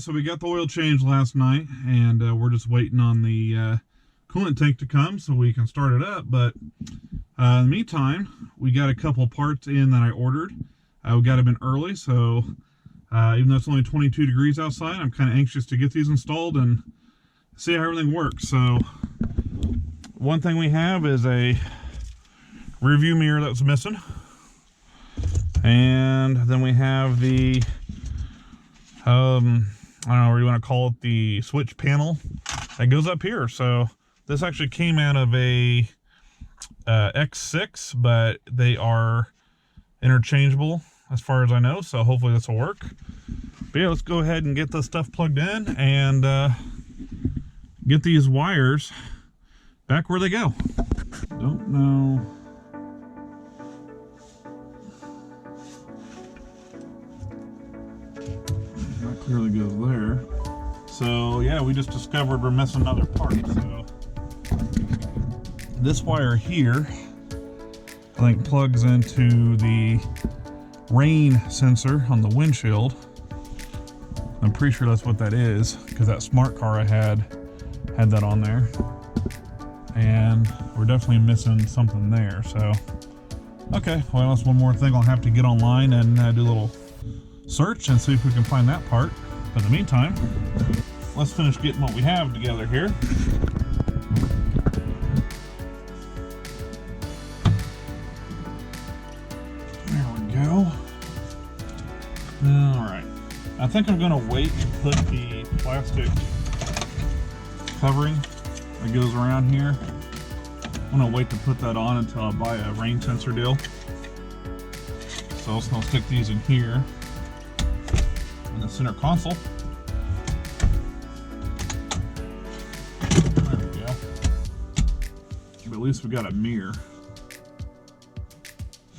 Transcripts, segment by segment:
so we got the oil change last night, and we're just waiting on the coolant tank to come so we can start it up. But in the meantime, we got a couple parts in that I ordered. We got them in early, so even though it's only 22 degrees outside, I'm kind of anxious to get these installed and see how everything works. So one thing we have is a rear view mirror that was missing, and then we have the I don't know what you want to call it, the switch panel that goes up here. So this actually came out of a X6, but they are interchangeable as far as I know, so hopefully this will work. But yeah, let's go ahead and get this stuff plugged in and get these wires back where they go. Don't know. That clearly goes there. So yeah, we just discovered we're missing another part. So this wire here, I think, plugs into the rain sensor on the windshield. I'm pretty sure that's what that is, because that smart car I had that on there, and we're definitely missing something there. So okay, well, that's one more thing I'll have to get online and do a little search and see if we can find that part. But in the meantime, let's finish getting what we have together here. Alright, I think I'm going to wait to put the plastic covering that goes around here. I'm going to wait to put that on until I buy a rain sensor deal. So I'm just going to stick these in here in the center console. There we go. But at least we got a mirror.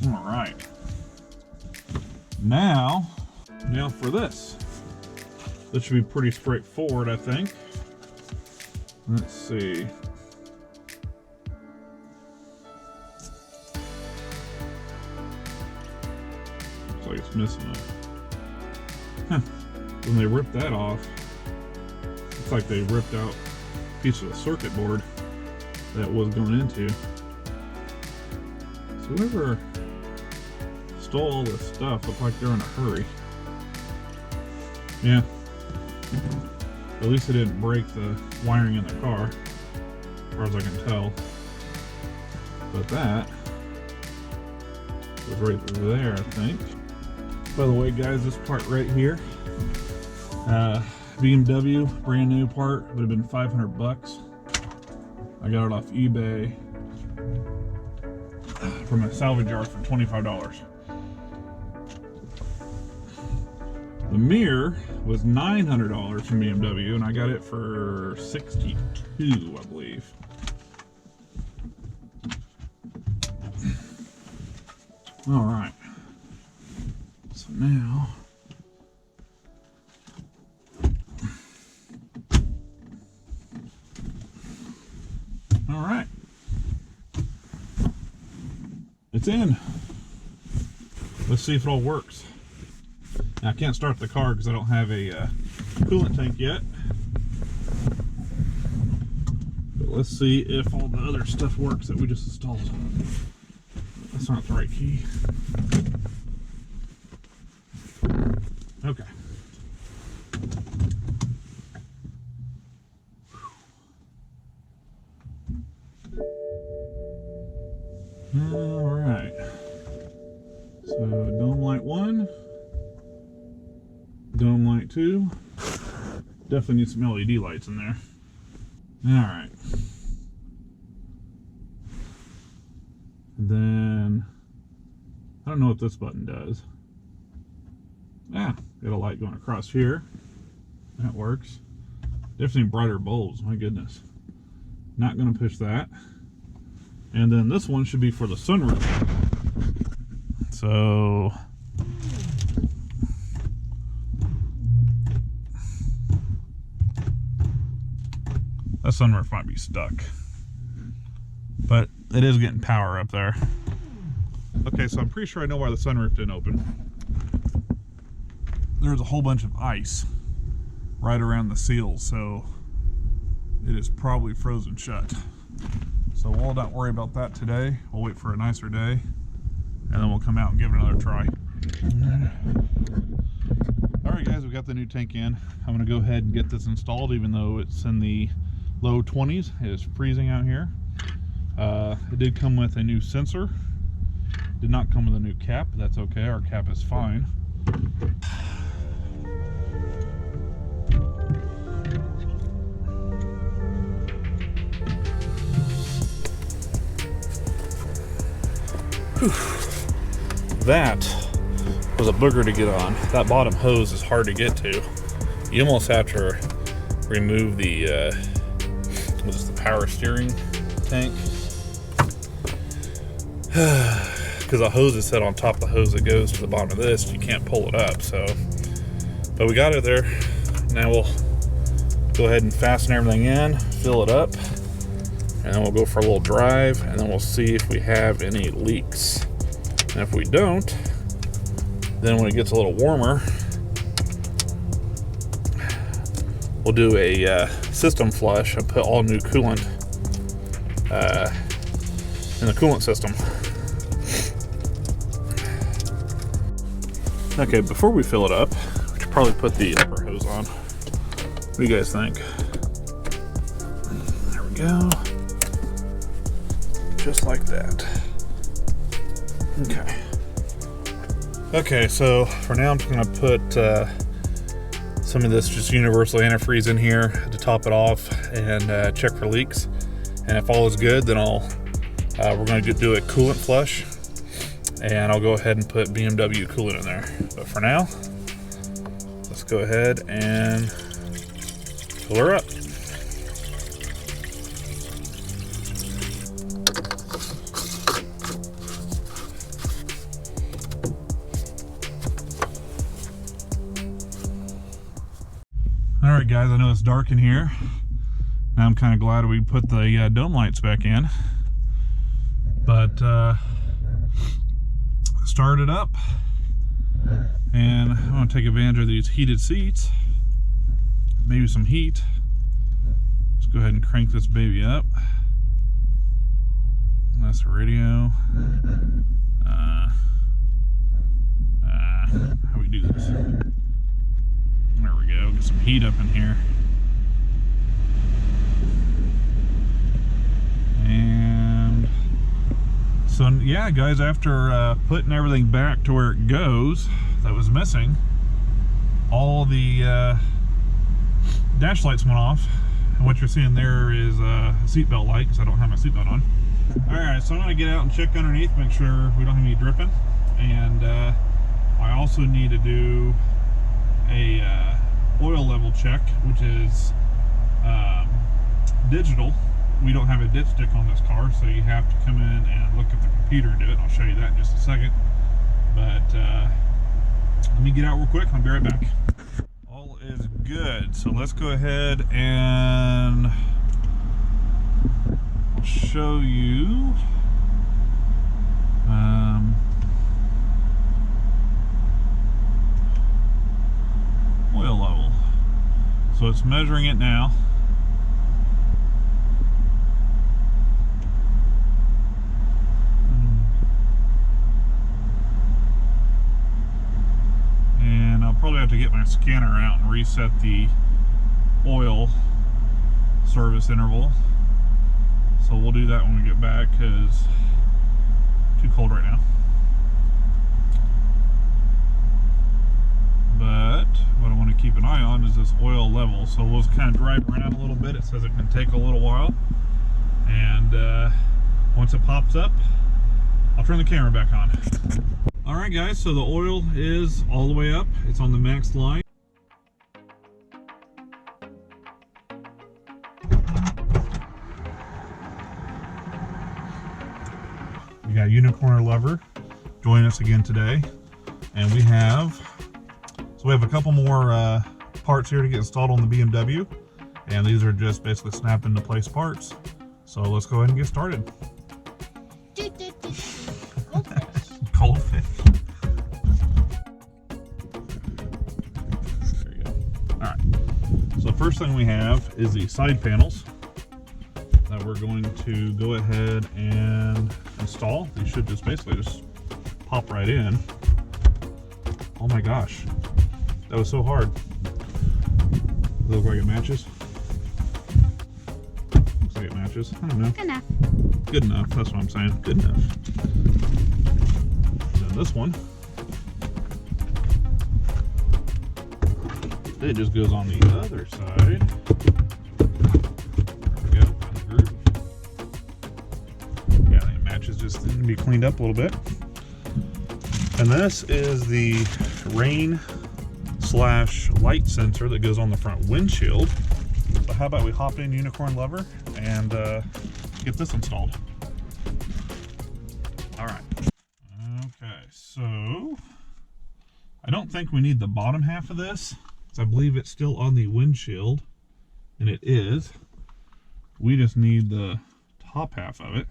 Alright. Now for this. This should be pretty straightforward, I think. Let's see. Looks like it's missing a... When they ripped that off, looks like they ripped out a piece of the circuit board that was going into. So whoever stole all this stuff looked like they're in a hurry. Yeah. At least it didn't break the wiring in the car, as far as I can tell. But that was right there, I think. By the way, guys, this part right here, BMW, brand new part, would have been 500 bucks. I got it off eBay from a salvage yard for $25. The mirror was $900 from BMW, and I got it for $62, I believe. All right. So now, all right, it's in. Let's see if it all works. Now, I can't start the car because I don't have a coolant tank yet. But let's see if all the other stuff works that we just installed. That's not the right key. Okay. All right. So, dome light 1. Dome light 2. Definitely need some LED lights in there. Alright. Then, I don't know what this button does. Got a light going across here. That works. Definitely brighter bulbs, my goodness. Not going to push that. And then this one should be for the sunroof. So... that sunroof might be stuck, but it is getting power up there. Okay, so I'm pretty sure I know why the sunroof didn't open. There's a whole bunch of ice right around the seals, so it is probably frozen shut. So we'll not worry about that today. We'll wait for a nicer day, and then we'll come out and give it another try. Alright guys, we got the new tank in. I'm going to go ahead and get this installed, even though it's in the low 20s. It is freezing out here. It did come with a new sensor. Did not come with a new cap, but that's okay. Our cap is fine. Whew. That was a booger to get on. That bottom hose is hard to get to. You almost have to remove the the power steering tank, because the hose is set on top of the hose that goes to the bottom of this. You can't pull it up. So, but we got it there. Now we'll go ahead and fasten everything in, fill it up, and then we'll go for a little drive, and then we'll see if we have any leaks. And if we don't, then when it gets a little warmer, we'll do a system flush and put all new coolant in the coolant system. Okay, before we fill it up, we should probably put the upper hose on. What do you guys think? There we go. Just like that. Okay. Okay, so for now I'm just going to put some of this just universal antifreeze in here to top it off and check for leaks. And if all is good, then we're going to do a coolant flush, and I'll go ahead and put BMW coolant in there. But for now, let's go ahead and fill her up. Alright guys, I know it's dark in here. Now I'm kind of glad we put the dome lights back in. But start it up, and I'm going to take advantage of these heated seats. Maybe some heat. Let's go ahead and crank this baby up. That's the radio. How we do this? There we go. Get some heat up in here. And so yeah guys, after putting everything back to where it goes that was missing, all the dash lights went off, and what you're seeing there is a seatbelt light, because I don't have my seatbelt on. Alright, so I'm going to get out and check underneath, make sure we don't have any dripping, and I also need to do a oil level check, which is digital. We don't have a dipstick on this car, so you have to come in and look at the computer and do it. I'll show you that in just a second. But let me get out real quick. I'll be right back. All is good. So let's go ahead and I'll show you. Oil level. So it's measuring it now. And I'll probably have to get my scanner out and reset the oil service interval. So we'll do that when we get back, because it's too cold right now. But what I want to keep an eye on is this oil level. So we'll just kind of drive around a little bit. It says it can take a little while. And once it pops up, I'll turn the camera back on. Alright guys, so the oil is all the way up. It's on the max line. We got Unicorn Lover join us again today. And we have a couple more parts here to get installed on the BMW. And these are just basically snap into place parts. So let's go ahead and get started. Goldfish. There you go. Alright. first thing we have is the side panels that we're going to go ahead and install. These should just basically just pop right in. Oh my gosh, that was so hard. Does it look like it matches? Looks like it matches. I don't know. Good enough. Good enough, that's what I'm saying. Good enough. Then this one, it just goes on the other side. There we go, found the groove. Yeah, it matches, just need to be cleaned up a little bit. And this is the rain/light sensor that goes on the front windshield. So how about we hop in Unicorn Lover and get this installed. All right. Okay, so I don't think we need the bottom half of this, because I believe it's still on the windshield, and it is. We just need the top half of it.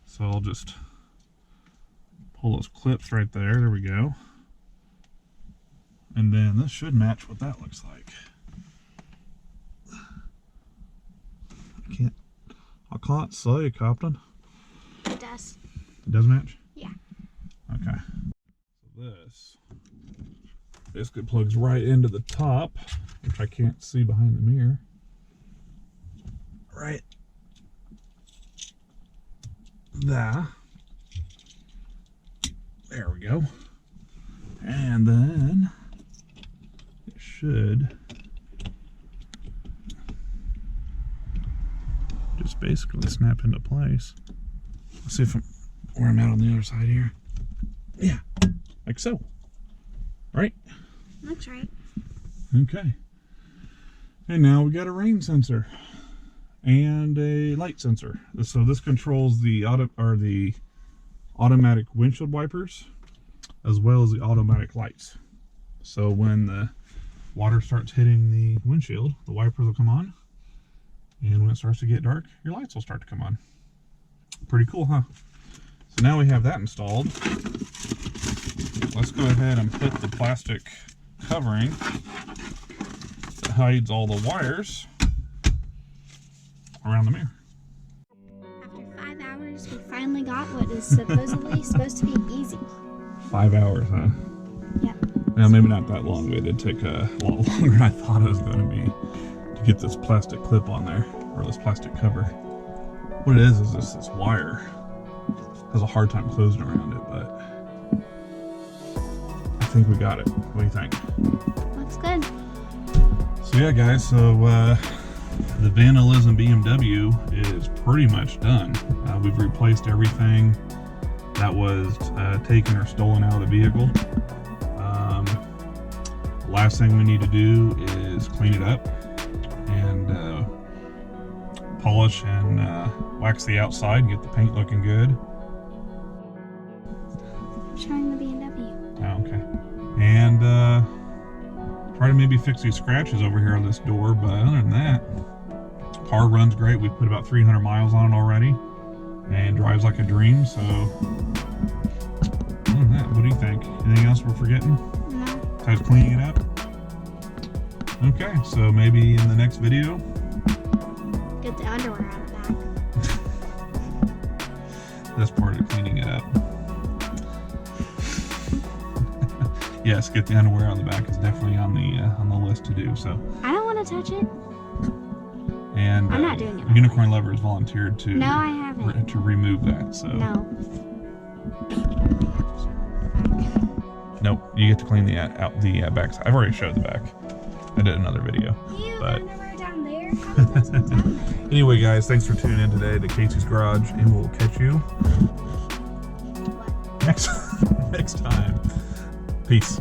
So I'll just pull those clips right there. There we go. And then this should match what that looks like. I can't see, Captain. It does. It does match? Yeah. Okay. So this plugs right into the top, which I can't see behind the mirror. Right there. There we go. And then it should just basically snap into place. Let's see if where I'm at on the other side here. Yeah, like so. Right? Looks right. Okay. And now we got a rain sensor and a light sensor. So this controls the automatic windshield wipers as well as the automatic lights. So when the water starts hitting the windshield, the wipers will come on. And when it starts to get dark, your lights will start to come on. Pretty cool, huh? So now we have that installed. Let's go ahead and put the plastic covering that hides all the wires around the mirror. After 5 hours, we finally got what is supposedly supposed to be easy. 5 hours, huh? Yep. Well, maybe not that long. It did take a lot longer than I thought it was going to be to get this plastic clip on there, or this plastic cover. What it is this wire has a hard time closing around it, but I think we got it. What do you think? Looks good. So yeah, guys, so the Vandalism BMW is pretty much done. We've replaced everything that was taken or stolen out of the vehicle. Last thing we need to do is clean it up and polish and wax the outside and get the paint looking good. Showing the BMW. Oh, okay. And try to maybe fix these scratches over here on this door, but other than that, car runs great. We've put about 300 miles on it already and drives like a dream. So other than that, what do you think? Anything else we're forgetting? No. Besides cleaning it up? Okay, so maybe in the next video, Get the underwear out of the back. that's part of cleaning it up. Yes, get the underwear on the back is definitely on the list to do. So I don't want to touch it. And I'm not doing it. Unicorn Lover has volunteered to No, I haven't. to remove that. So No. nope, you get to clean the out the back side. I've already showed the back. I did another video. You But underwear down there? How did that get down there? anyway, guys, thanks for tuning in today to Casey's Garage, and we'll catch you next time. Peace.